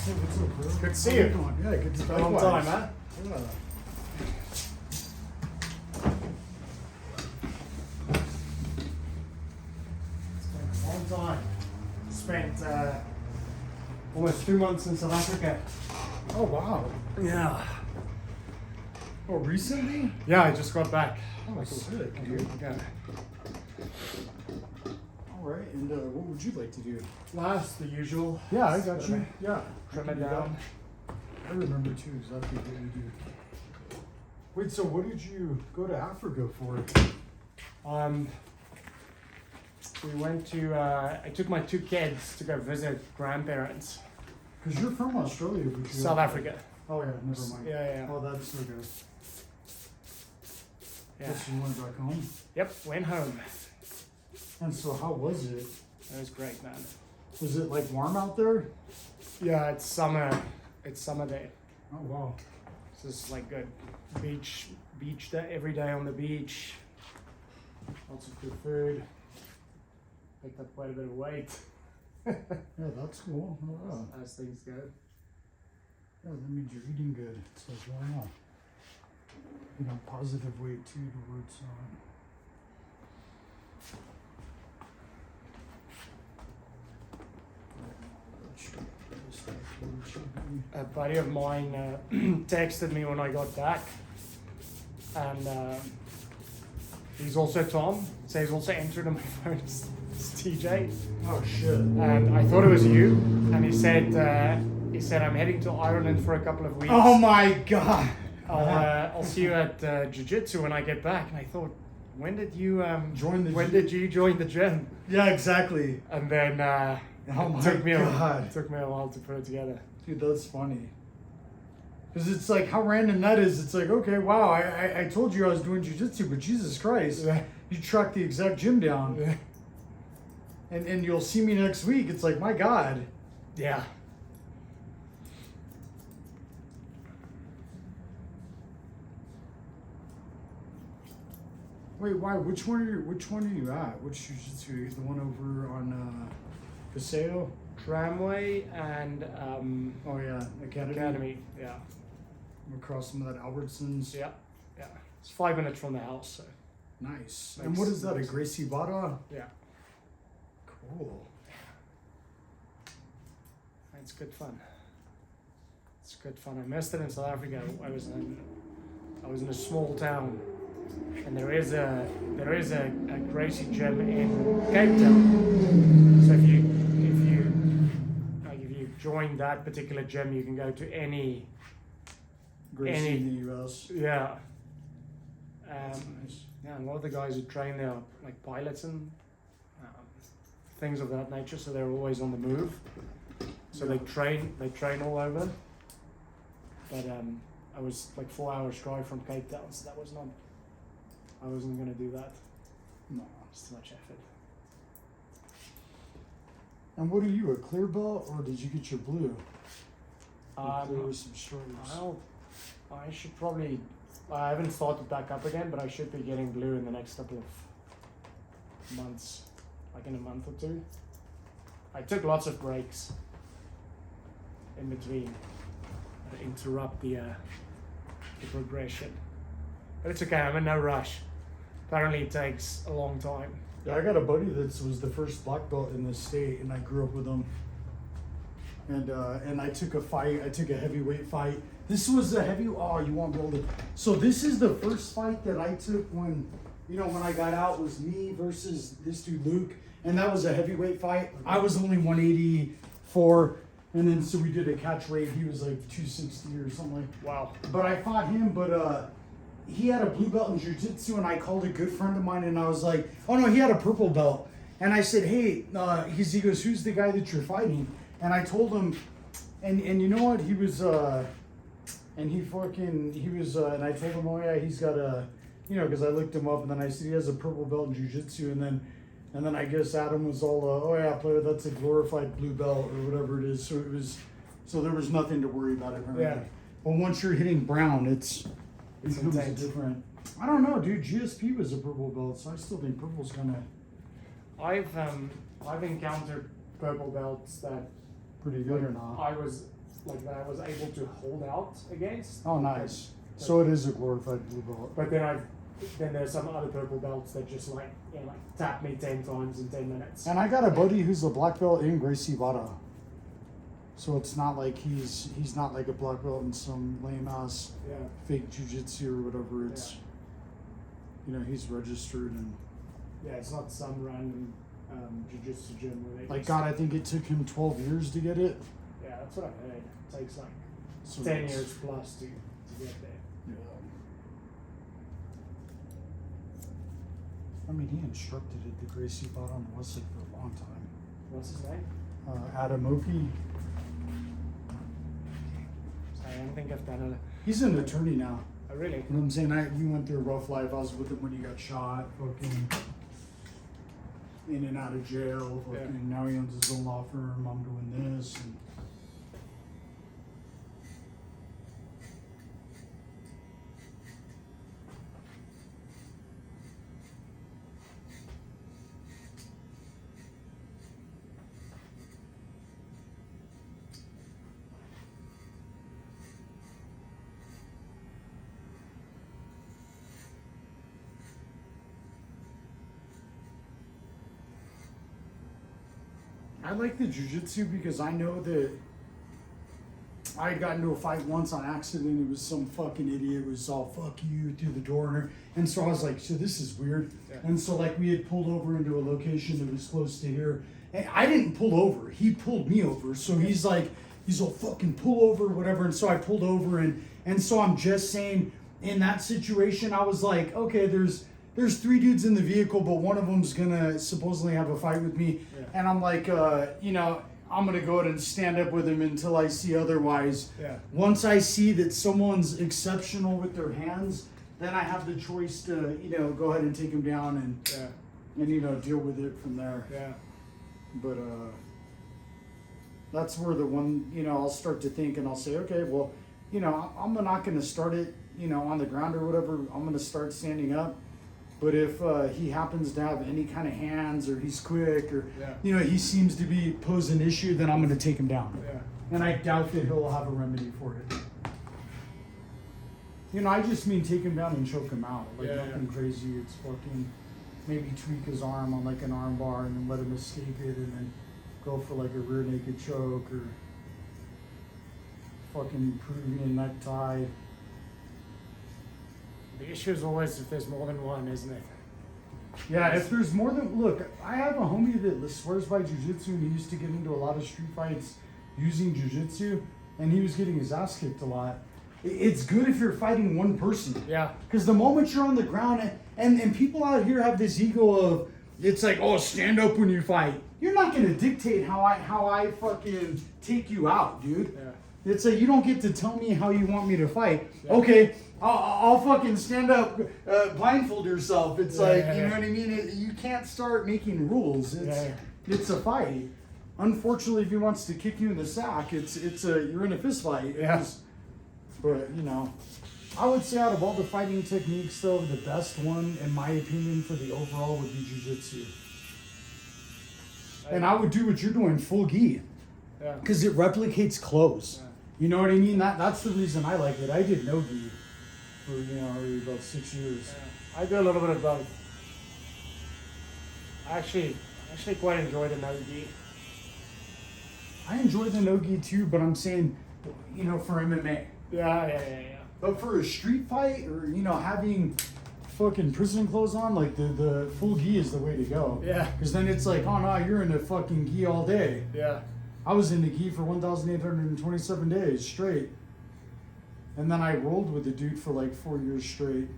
Hey, what's up, bro? Good to see you. Yeah, good to see you. Been a long time, huh? Yeah. It's been a long time. Spent almost 2 months in South Africa. Oh, wow. Yeah. Oh, recently? Yeah, I just got back. Oh, sick, dude. Yeah. All right, and what would you like to do? Last, the usual. Yeah, I got you. Yeah. Trim I it can do down. that. I remember, too, exactly what you do. Wait, so what did you go to Africa for? We went to, I took my 2 kids to go visit grandparents. Because you're from Australia, but you South Africa. Oh, yeah, never mind. Yeah. Oh, that's okay. Yeah. Guess you went back home. Yep, went home. And so how was it? It was great, man. Was it like warm out there? Yeah, it's summer. It's summer day. Oh, wow. So it's like good beach day, every day on the beach. Lots of good food. Picked up quite a bit of weight. Yeah, that's cool. Oh, wow. As things go. Yeah, that means you're eating good. So wow. You know, positive weight too towards A buddy of mine texted me when I got back, and he's also Tom, so he's also entered on my phone as TJ. Oh shit. And I thought it was you, and he said I'm heading to Ireland for a couple of weeks. Oh my god. I'll see you at Jiu Jitsu when I get back. And I thought, when did you Join the when did you join the gym? Yeah, exactly. And then Oh my it took me god. it took me a while to put it together. Dude, that's funny. Because it's like how random that is. It's like, okay, wow, I told you I was doing jiu-jitsu, but Jesus Christ, Yeah. you tracked the exact gym down. Yeah. And you'll see me next week. It's like, my God. Yeah. Wait, why? Which one are you at? Which jiu-jitsu? The one over on Paseo? Tramway and Oh yeah, Academy. Yeah. Across some of that Albertsons. Yeah. Yeah. It's 5 minutes from the house, so Nice. And what is that? A Gracie Bada? yeah. Cool. It's good fun. It's good fun. I missed it in South Africa. I was in a small town, and there is a Gracie gym in Cape Town. So if you join that particular gym, you can go to any. Gracie in the US. Yeah. Nice. Yeah, and a lot of the guys who train there are like pilots and things of that nature, so they're always on the move. So they train all over. But I was like 4 hours drive from Cape Town, so I wasn't gonna do that. No. It's too much effort. And what are you, a clear belt, or did you get your blue? Clear with some stripes. I should probably. I haven't started back up again, but I should be getting blue in the next couple of months, like in a month or 2. I took lots of breaks in between to interrupt the progression, but it's okay. I'm in no rush. Apparently, it takes a long time. Yeah, I got a buddy that was the first black belt in the state, and I grew up with him. And I took a fight. I took a heavyweight fight. This was a heavy. Oh, you won't be able to. So this is the first fight that I took when I got out, was me versus this dude Luke, and that was a heavyweight fight. I was only 184, and then so we did a catch weight. He was like 260 or something like. Wow. But I fought him, but he had a blue belt in jiu-jitsu, and I called a good friend of mine, and I was like, oh no, he had a purple belt. And I said, hey, he goes, who's the guy that you're fighting? And I told him, and you know what, he was, and I told him, oh yeah, he's got a, because I looked him up, and then I said he has a purple belt in jiu-jitsu, and then I guess Adam was all, oh yeah, player, that's a glorified blue belt, or whatever it is. So there was nothing to worry about it. Yeah. But once you're hitting brown, it becomes intense. different. I don't know, dude. GSP was a purple belt, so I still think purple's kind of I've encountered purple belts that pretty good or not. I was like that I was able to hold out against. Oh, nice. So it is a glorified blue belt. But then there's some other purple belts that just like tap me 10 times in 10 minutes. And I got a buddy who's a black belt in Gracie Barra. So it's not like he's not like a black belt in some lame ass fake jiu-jitsu or whatever. It's you know, he's registered and it's not some random jiu-jitsu gym where they like God, I think it took him 12 years to get it. Yeah, that's what I heard. It takes like So 10 years plus to get there. Yeah. I mean, he instructed at the Gracie Barra on Westlake for a long time. What's his name? Adam Oki. I don't think I've done it. He's an attorney now. Oh, really? You know what I'm saying? We went through a rough life. I was with him when he got shot, fucking in and out of jail. Fucking now he owns his own law firm. I'm doing this. And I like the jiu-jitsu because I know that I had gotten into a fight once on accident. It was some fucking idiot. It was all fuck you through the door. And so I was like, so this is weird. Yeah. And so like we had pulled over into a location that was close to here. And I didn't pull over. He pulled me over. So he's like, he's all fucking pull over, whatever. And so I pulled over and so I'm just saying in that situation, I was like, okay, there's 3 dudes in the vehicle, but one of them's gonna supposedly have a fight with me. Yeah. And I'm like, you know, I'm gonna go ahead and stand up with him until I see otherwise. Yeah. Once I see that someone's exceptional with their hands, then I have the choice to, you know, go ahead and take him down and you know, deal with it from there. Yeah. But that's where the one, you know, I'll start to think and I'll say, okay, well, you know, I'm not gonna start it, you know, on the ground or whatever. I'm gonna start standing up. But if he happens to have any kind of hands or he's quick or, you know, he seems to be pose an issue, then I'm going to take him down. Yeah. And I doubt that he'll have a remedy for it. You know, I just mean take him down and choke him out. Like nothing crazy. It's fucking maybe tweak his arm on like an arm bar and then let him escape it and then go for like a rear naked choke or fucking Peruvian necktie. The issue is always if there's more than one, isn't it? Yeah, if there's more than... Look, I have a homie that swears by jiu-jitsu and he used to get into a lot of street fights using jiu-jitsu and he was getting his ass kicked a lot. It's good if you're fighting one person. Yeah. Because the moment you're on the ground and people out here have this ego of, it's like, oh, stand up when you fight. You're not going to dictate how I fucking take you out, dude. Yeah. It's like, you don't get to tell me how you want me to fight. Yeah. Okay. I'll fucking stand up, blindfold yourself. It's you know what I mean? You can't start making rules. It's a fight. Unfortunately, if he wants to kick you in the sack, you're in a fist fight. Yeah. But, you know, I would say out of all the fighting techniques, though, the best one, in my opinion, for the overall would be jiu-jitsu. And I would do what you're doing, full gi. Yeah. Because it replicates clothes. Yeah. You know what I mean? That's the reason I like it. I did no gi for, you know, about 6 years. Yeah. I do a little bit of both. I actually quite enjoy the no-gi. I enjoy the no-gi too, but I'm saying, you know, for MMA. Yeah. But for a street fight or, you know, having fucking prison clothes on, like the full gi is the way to go. Yeah. Because then it's like, oh no, you're in the fucking gi all day. Yeah. I was in the gi for 1,827 days straight. And then I rolled with the dude for like 4 years straight.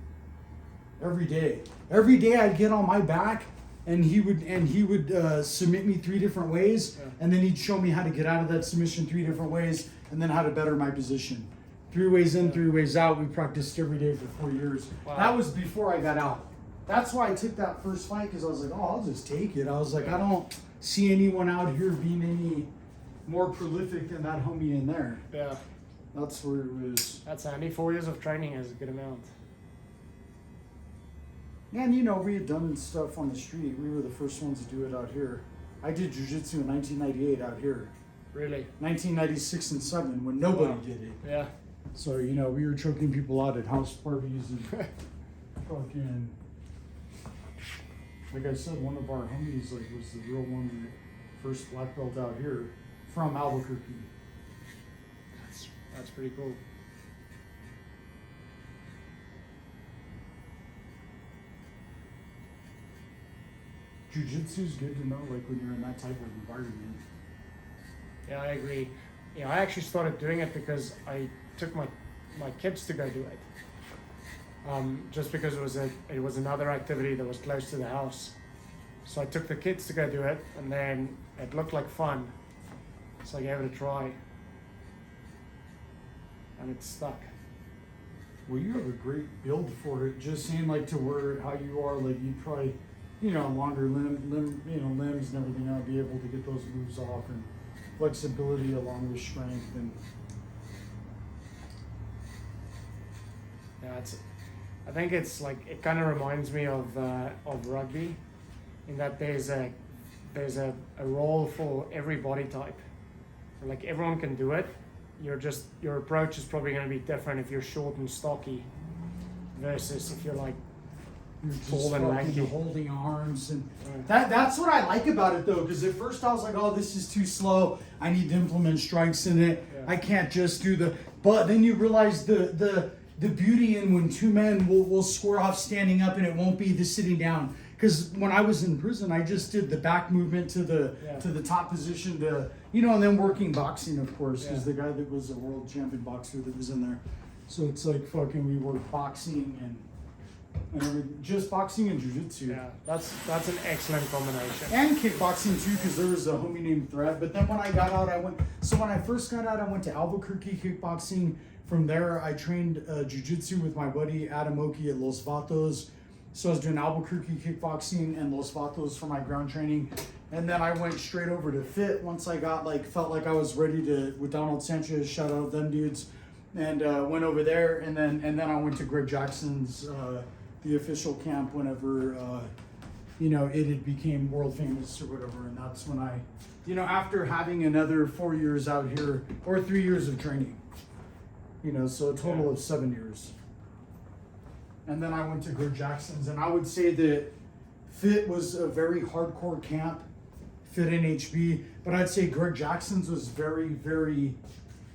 Every day. Every day I'd get on my back and he would submit me 3 different ways. Yeah. And then he'd show me how to get out of that submission 3 different ways and then how to better my position. 3 ways in, 3 ways out. We practiced every day for 4 years. Wow. That was before I got out. That's why I took that first fight, because I was like, oh, I'll just take it. I was like, I don't see anyone out here being any more prolific than that homie in there. Yeah. That's where it was. That's handy. 4 years of training is a good amount. And, you know, we had done stuff on the street. We were the first ones to do it out here. I did jiu-jitsu in 1998 out here. Really? 1996 and 7 when nobody Wow. did it. Yeah. So, you know, we were choking people out at house parties and fucking, like I said, one of our homies like was the real one that first black belt out here from Albuquerque. That's pretty cool. Jiu-Jitsu is good to know, like when you're in that type of environment. Yeah, I agree. Yeah, I actually started doing it because I took my kids to go do it. Just because it was another activity that was close to the house. So I took the kids to go do it, and then it looked like fun. So I gave it a try. And it stuck. Well, you have a great build for it. Just seeing like to where how you are, like you probably, you know, longer limbs and everything. I'll be able to get those moves off and flexibility along with strength and. Yeah, I think it's like it kind of reminds me of rugby, in that there's a role for every body type. Like everyone can do it. Your approach is probably going to be different if you're short and stocky, versus if you're like You're just tall and fucking lanky. holding arms and Yeah. that's what I like about it though, because at first I was like, oh, this is too slow. I need to implement strikes in it. Yeah. I can't just do the. But then you realize the beauty in when two men will square off standing up and it won't be the sitting down. Because when I was in prison, I just did the back movement to the top position to, you know, and then working boxing, of course, because the guy that was a world champion boxer that was in there. So it's like fucking we work boxing and just boxing and jiu-jitsu. Yeah, that's an excellent combination. And kickboxing too, because there was a homie named Thread. But then when I got out, when I first got out, I went to Albuquerque kickboxing. From there, I trained jiu-jitsu with my buddy Adam Oki at Los Vatos. So I was doing Albuquerque kickboxing and Los Vatos for my ground training. And then I went straight over to Fit once I got felt like I was ready to, with Donald Sanchez, shout out them dudes, and went over there. And then I went to Greg Jackson's, the official camp whenever, you know, it had became world famous or whatever. And that's when I, you know, after having another 4 years out here, or 3 years of training, you know, so a total of 7 years. And then I went to Greg Jackson's, and I would say that Fit was a very hardcore camp, Fit NHB, but I'd say Greg Jackson's was very, very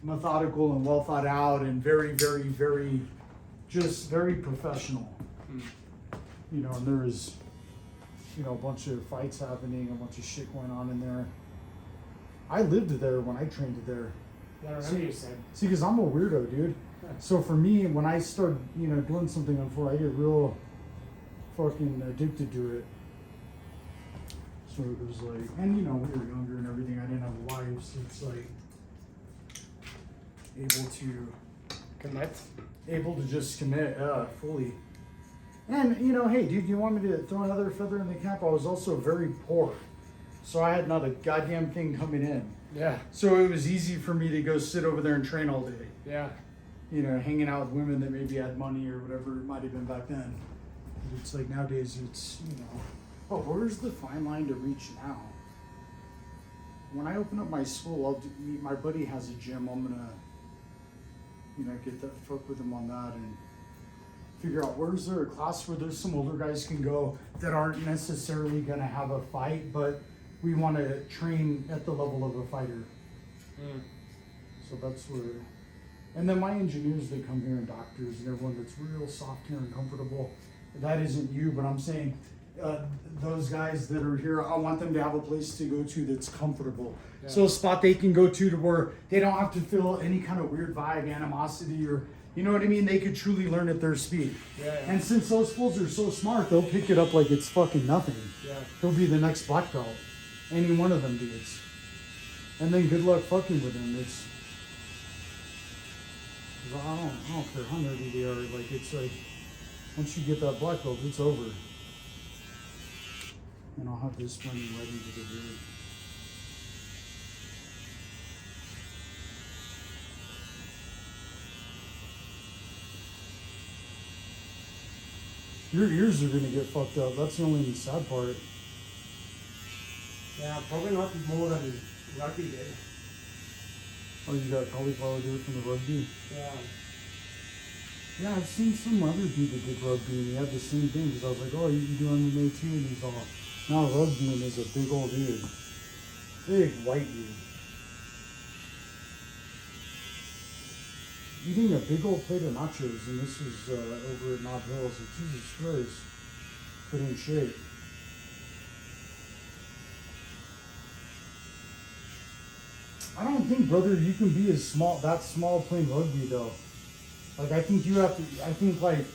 methodical and well thought out and very, very, very, just very professional. You know, and there was, you know, a bunch of fights happening, a bunch of shit going on in there. I lived there when I trained there. Yeah, I remember you said. See, because I'm a weirdo, dude. So for me, when I start, you know, doing something on floor, I get real fucking addicted to it. So it was like, and you know, we were younger and everything. I didn't have a wife, so it's like able to just commit fully. And you know, hey, dude, you want me to throw another feather in the cap? I was also very poor, so I had not a goddamn thing coming in. Yeah. So it was easy for me to go sit over there and train all day. Yeah. You know, hanging out with women that maybe had money or whatever it might have been back then. It's like nowadays it's, you know, oh, where's the fine line to reach now? When I open up my school, my buddy has a gym. I'm gonna, you know, get that, fuck with him on that and figure out where's there a class where there's some older guys can go that aren't necessarily gonna have a fight, but we want to train at the level of a fighter. So that's where. And then my engineers, they come here, and doctors and everyone that's real soft here and comfortable. That isn't you, but I'm saying those guys that are here, I want them to have a place to go to that's comfortable. Yeah. So a spot they can go to where they don't have to feel any kind of weird vibe, animosity, or, you know what I mean? They could truly learn at their speed. Yeah. And since those fools are so smart, they'll pick it up like it's fucking nothing. Yeah. He'll be the next black belt. Any one of them dudes. And then good luck fucking with them. It's, I don't care how nerdy they are. Like, it's like, once you get that black belt, it's over. And I'll have this money ready to get rid of. Your ears are gonna get fucked up. That's the only sad part. Yeah, probably not more than Rugby did. Oh, you got cauliflower there from the rugby? Yeah. Yeah, I've seen some other dude that did rugby and he had the same thing because I was like, oh, you can do MMA too? And he's all, now rugby and is a big old dude. Big white dude. Eating a big old plate of nachos, and this was over at Knob Hill, so Jesus Christ, put in shape. I don't think, brother, you can be as small, that small playing rugby though. Like, I think you have to, I think like,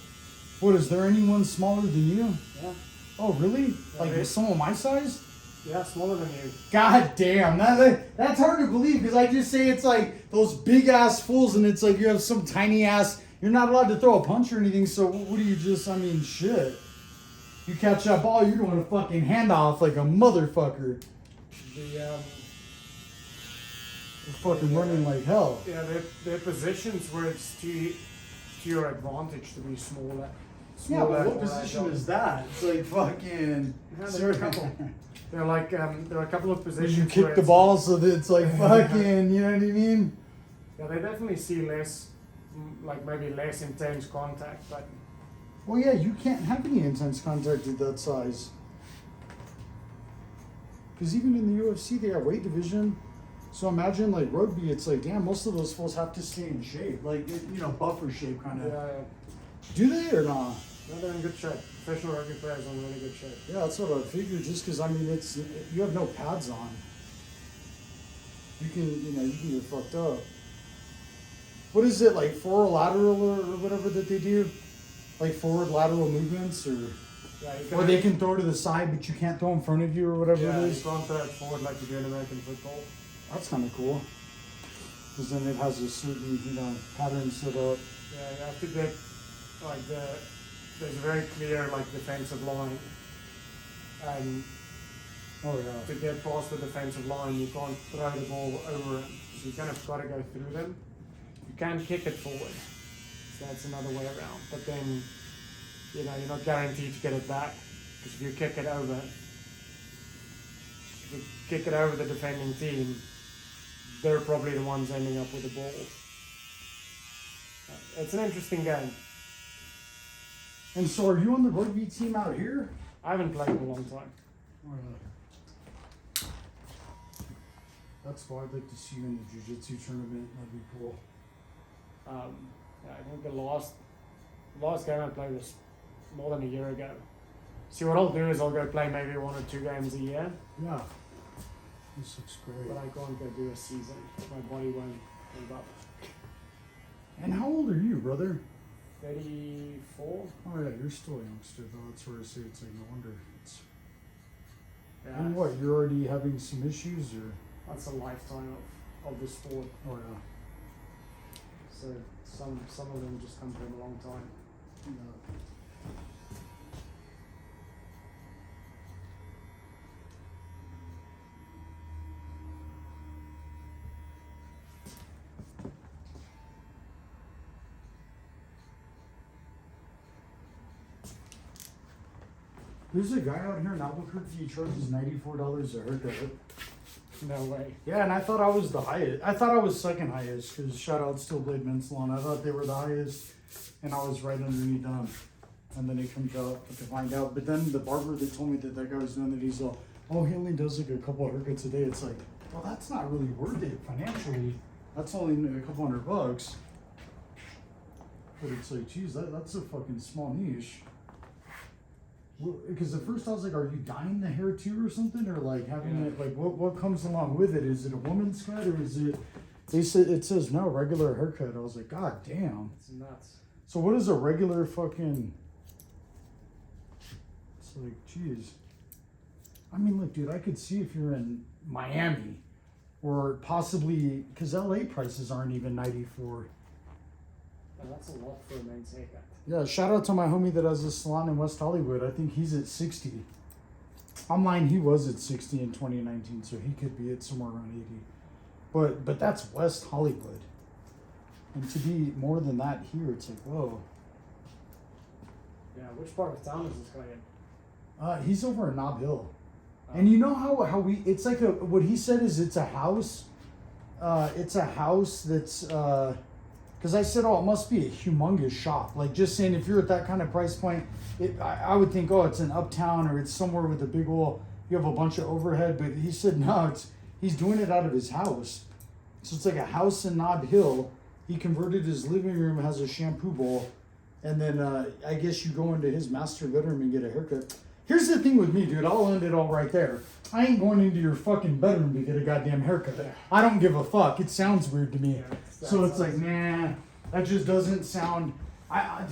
what, is there anyone smaller than you? Yeah. Oh, really? Yeah, Like, with someone my size? Yeah, smaller than you. God damn, that's hard to believe because I just say it's like those big ass fools and it's like you have some tiny ass, you're not allowed to throw a punch or anything, so what do you just, I mean, shit. You catch that ball, you're doing a fucking handoff like a motherfucker. The You're fucking running like hell. Yeah, there are positions where it's to your advantage to be smaller. Yeah, but what more position agile. is that? It's like fucking. Yeah, there are a couple. There are a couple of positions. You kick where the it's ball so that it's like fucking, you know what I mean? Yeah, they definitely see less, like maybe less intense contact, but Well, yeah, you can't have any intense contact at that size. Because even in the UFC, they have weight division. So imagine like rugby, it's like, damn, most of those fools have to stay in shape. Like, you know, buffer shape kind of. yeah, Do they or not? no, they're in good shape. Professional rugby players are in really good shape. Yeah, that's what I figured. Just because, I mean, it's, you have no pads on. You can get fucked up. What is it, like forward lateral or whatever that they do? Like forward lateral movements or... Yeah, you Or they can throw to the side, but you can't throw in front of you or whatever yeah, it you is. can't throw it forward like you do in American football. That's kind of cool. Because then it has a certain, pattern set up. Yeah, you have to get like there's a very clear like defensive line, and Oh, yeah. to get past the defensive line, you can't throw the ball over it. So you kind of got to go through them. You can kick it forward, so that's another way around. But then, you're not guaranteed to get it back because if you kick it over, the defending team, they're probably the ones ending up with the ball. It's an interesting game. And so are you on the rugby team out here? I haven't played in a long time. That's why I'd like to see you in the Jiu Jitsu tournament. That'd be cool. Yeah, I think the last game I played was more than a year ago. See, what I'll do is I'll go play maybe 1 or 2 games a year, Yeah. This looks great. but I can't go do a season. My body won't hold up. And how old are you, brother? 34? Oh, yeah, you're still a youngster, though. That's where I say it's like, no wonder. Yeah. And what, you're already having some issues, or? That's a lifetime of the sport. Oh, yeah. So some of them just come from a long time. Yeah. There's a guy out here in Albuquerque, he charges $94 a haircut. No way. Yeah, and I thought I was the highest. I thought I was second highest, because shout out Still Blade Men's Salon. I thought they were the highest, and I was right underneath them. And then it comes out to find out. But then the barber that told me that guy was doing that, he's all, oh, he only does like a couple of haircuts a day. It's like, well, that's not really worth it financially. That's only a couple $100. But it's like, geez, that's a fucking small niche. Because at first I was like, are you dyeing the hair too or something? Or like having it, like what comes along with it? Is it a woman's cut or is it, it says no, regular haircut. I was like, God damn. It's nuts. So what is a regular fucking, it's like, geez. I mean, look, dude, I could see if you're in Miami or possibly, because LA prices aren't even 94. And that's a lot for a men's haircut. Yeah, shout out to my homie that has a salon in West Hollywood. I think he's at 60. Online, he was at 60 in 2019, so he could be at somewhere around 80. But that's West Hollywood. And to be more than that here, it's like, whoa. Yeah, which part of town is this guy in? He's over in Knob Hill. And you know how it's like what he said is it's a house. it's a house that's, because I said, oh, it must be a humongous shop. Like, just saying, if you're at that kind of price point, I would think, oh, it's in Uptown or it's somewhere with a big old, you have a bunch of overhead. But he said, no, he's doing it out of his house. So it's like a house in Nob Hill. He converted his living room, has a shampoo bowl. And then I guess you go into his master bedroom and get a haircut. Here's the thing with me, dude. I'll end it all right there. I ain't going into your fucking bedroom to get a goddamn haircut. I don't give a fuck. It sounds weird to me. So it's like, nah, that just doesn't sound.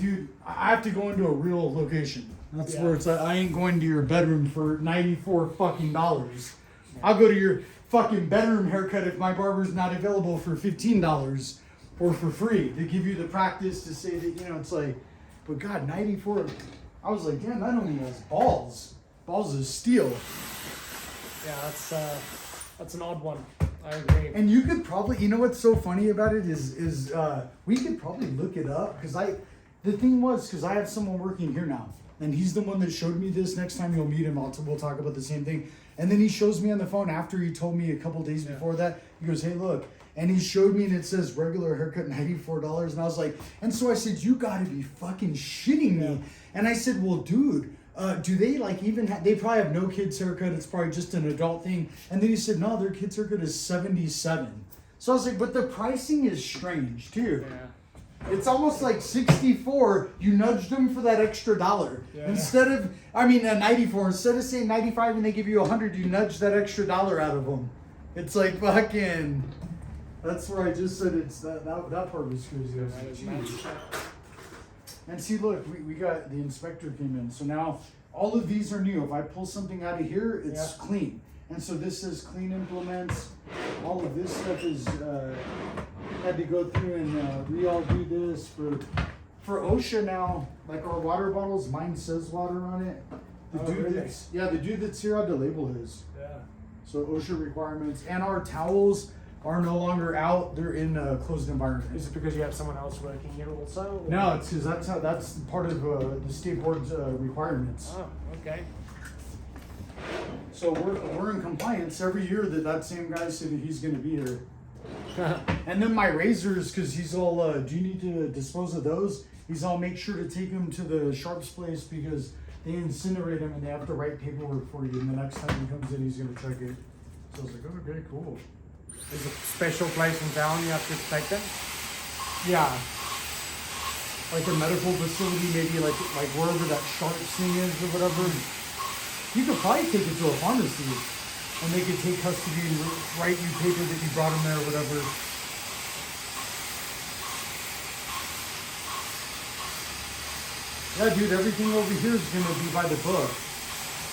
Dude, I have to go into a real location. That's where it's like, I ain't going to your bedroom for $94 fucking dollars. I'll go to your fucking bedroom haircut if my barber's not available for $15 or for free to give you the practice to say that, you know, it's like, but God, 94. I was like, damn, that only has balls. Balls of steel. Yeah, that's an odd one. I agree. And you could probably, you know what's so funny about it is we could probably look it up because the thing was, because I have someone working here now, and he's the one that showed me this. Next time you'll meet him, we'll talk about the same thing. And then he shows me on the phone after he told me a couple days before that. He goes, hey, look. And he showed me, and it says regular haircut $94. And I was like, and so I said, you gotta be fucking shitting me. And I said, well, dude, do they like even they probably have no kids haircut. It's probably just an adult thing. And then he said, no, their kids haircut is $77. So I was like, but the pricing is strange too. Yeah. It's almost like 64. You nudged them for that extra dollar. Yeah. Instead of, 94. Instead of saying 95 and they give you 100, you nudge that extra dollar out of them. It's like fucking. That's where I just said it's that part was crazy. I was like, geez. And see, look, we got the inspector came in. So now all of these are new. If I pull something out of here, it's clean. And so this says clean implements. All of this stuff is had to go through and we-all do this for OSHA now. Like our water bottles, mine says water on it. The dude that's here had to label his. Yeah. So OSHA requirements and our towels are no longer out. They're in a closed environment. Is it because you have someone else working here also? Or? No, it's because that's part of the state board's requirements. Oh, okay. So we're in compliance every year that same guy said that he's going to be here. And then my razors, because he's all, do you need to dispose of those? He's all, make sure to take them to the sharps place because they incinerate them and they have to write paperwork for you. And the next time he comes in, he's going to check it. So I was like, oh, okay, cool. Is it a special place in town you have to take them? Yeah. Like a medical facility, maybe like wherever that sharps thing is or whatever. You could probably take it to a pharmacy and they could take custody and write you paper that you brought them there or whatever. Yeah, dude, everything over here is going to be by the book.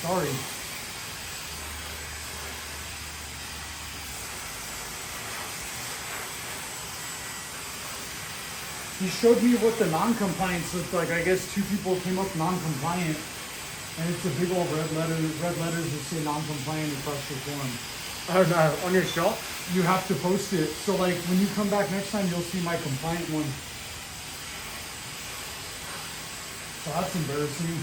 Sorry. He showed me what the non-compliance looked like. I guess two people came up non-compliant, and it's a big old red letters that say non-compliant across your form. Oh no, on your shop? You have to post it. So like when you come back next time, you'll see my compliant one. So that's embarrassing.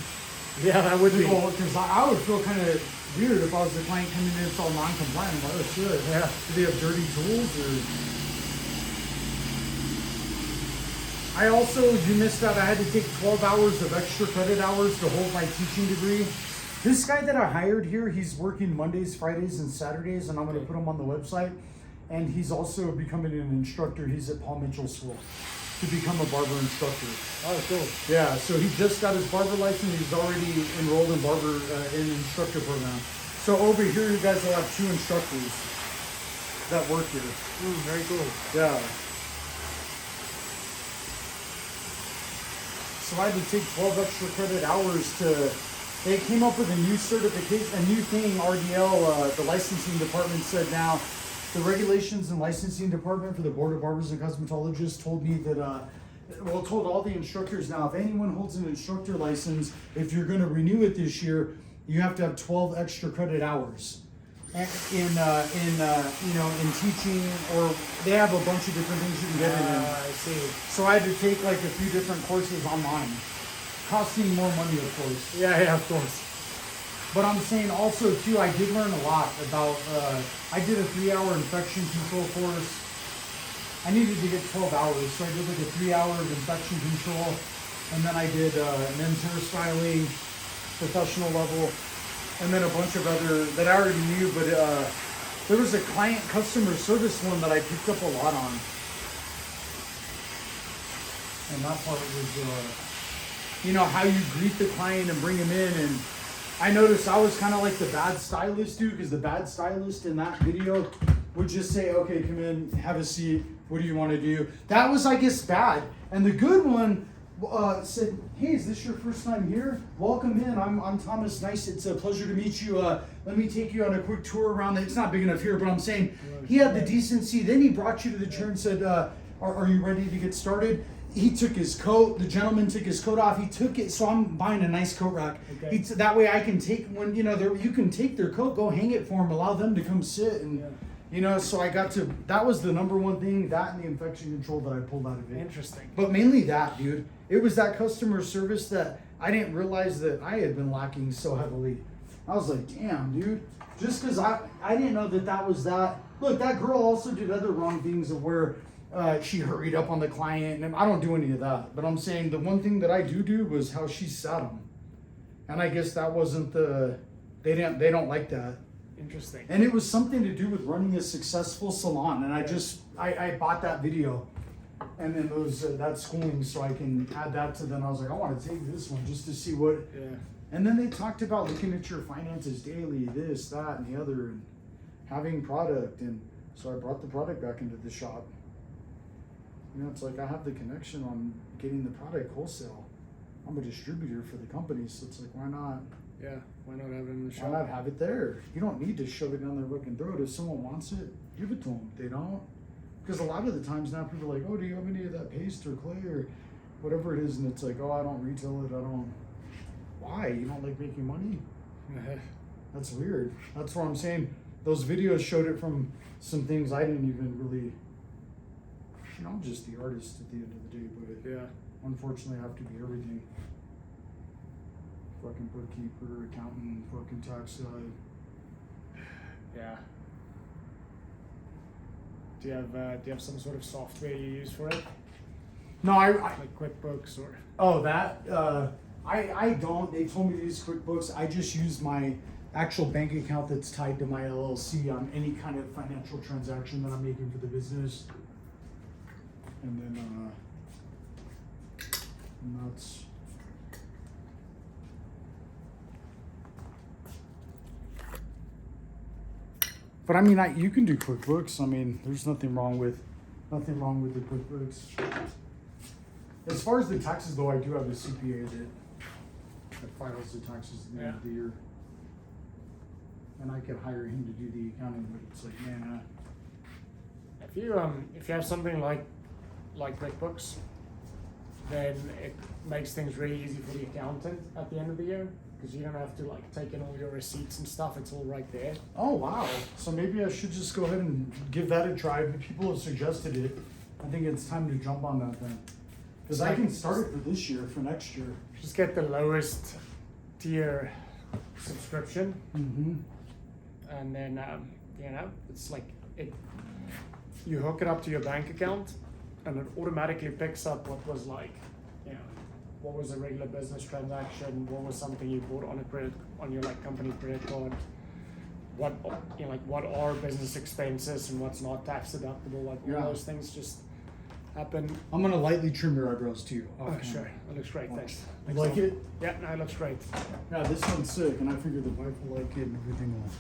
Yeah, that would be. Because I would feel kind of weird if I was the client coming in and it's all non-compliant. I'm like, oh shit. Yeah. Do they have dirty tools or? I also, you missed out, I had to take 12 hours of extra credit hours to hold my teaching degree. This guy that I hired here, he's working Mondays, Fridays, and Saturdays, and I'm going to put him on the website. And he's also becoming an instructor. He's at Paul Mitchell School to become a barber instructor. Oh, cool. Yeah, so he just got his barber license. He's already enrolled in in instructor program. So over here, you guys will have 2 instructors that work here. Very cool. Yeah. So I had to take 12 extra credit hours they came up with a new certification, a new thing, RDL, the licensing department said now, the regulations and licensing department for the Board of Barbers and Cosmetologists told me that, told all the instructors now, if anyone holds an instructor license, if you're going to renew it this year, you have to have 12 extra credit hours. In teaching, or they have a bunch of different things you can get it in. I see. So I had to take like a few different courses online, costing more money, of course. Yeah, of course. But I'm saying also too, I did learn a lot about. I did a 3-hour infection control course. I needed to get 12 hours, so I did like a 3 hour of infection control, and then I did men's hairstyling, professional level, and then a bunch of other that I already knew, but there was a client customer service one that I picked up a lot on. And that part was, you know, how you greet the client and bring him in. And I noticed I was kind of like the bad stylist dude, because the bad stylist in that video would just say, okay, come in, have a seat. What do you want to do? That was, I guess, bad. And the good one said, hey, is this your first time here? Welcome in. I'm Thomas. Nice. It's a pleasure to meet you. Let me take you on a quick tour around. It's not big enough here, but I'm saying he had the decency. Then he brought you to the chair and said, are you ready to get started? He took his coat. The gentleman took his coat off. He took it. So I'm buying a nice coat rack. Okay. That way I can take, when, you know, you can take their coat, go hang it for them, allow them to come sit. And, you know, so I got to, that was the number one thing, that and the infection control that I pulled out of it. Interesting. But mainly that, dude. It was that customer service that I didn't realize that I had been lacking so heavily. I was like, damn, dude. Just because I didn't know that was that. Look, that girl also did other wrong things of where she hurried up on the client, and I don't do any of that. But I'm saying the one thing that I do was how she sat him. And I guess that wasn't they don't like that. Interesting. And it was something to do with running a successful salon. And I bought that video and then those that schooling so I can add that to them. I was like, I want to take this one just to see what. Yeah. And then they talked about looking at your finances daily, this, that, and the other, and having product. And so I brought the product back into the shop. You know, it's like I have the connection on getting the product wholesale. I'm a distributor for the company, so it's like, why not? Yeah, why not have it in the shop? Why not have it there? You don't need to shove it down their fucking throat. If someone wants it, give it to them. They don't. Because a lot of the times now people are like, oh, do you have any of that paste or clay or whatever it is? And it's like, oh, I don't retail it. I don't. Why? You don't like making money? That's weird. That's what I'm saying. Those videos showed it from some things I didn't even really. You know, I'm just the artist at the end of the day, but unfortunately I have to be everything. Fucking bookkeeper, accountant, fucking tax side. Yeah. Do you have some sort of software you use for it? No, I like QuickBooks or. Oh, that I don't. They told me to use QuickBooks. I just use my actual bank account that's tied to my LLC on any kind of financial transaction that I'm making for the business. And then and that's. But I mean, you can do QuickBooks. I mean, there's nothing wrong with the QuickBooks. As far as the taxes, though, I do have a CPA that files the taxes at the end of the year, and I could hire him to do the accounting. But it's like, man, if you have something like QuickBooks, then it makes things really easy for the accountant at the end of the year. Because you don't have to like take in all your receipts and stuff, it's all right there. Oh wow. So maybe I should just go ahead and give that a try. People have suggested it. I think it's time to jump on that then. Because I can start it for this year, for next year. Just get the lowest tier subscription. Mm-hmm. And then, you know, it's like, you hook it up to your bank account and it automatically picks up what was like, you know, what was a regular business transaction, what was something you bought on your like company credit card, what, you know, like what are business expenses and what's not tax deductible, like all those things just happen. I'm gonna lightly trim your eyebrows too. Oh, sure, that looks great, thanks. You like it? Yeah, no, it looks great. Yeah, this one's sick, and I figured the wife will like it and everything will.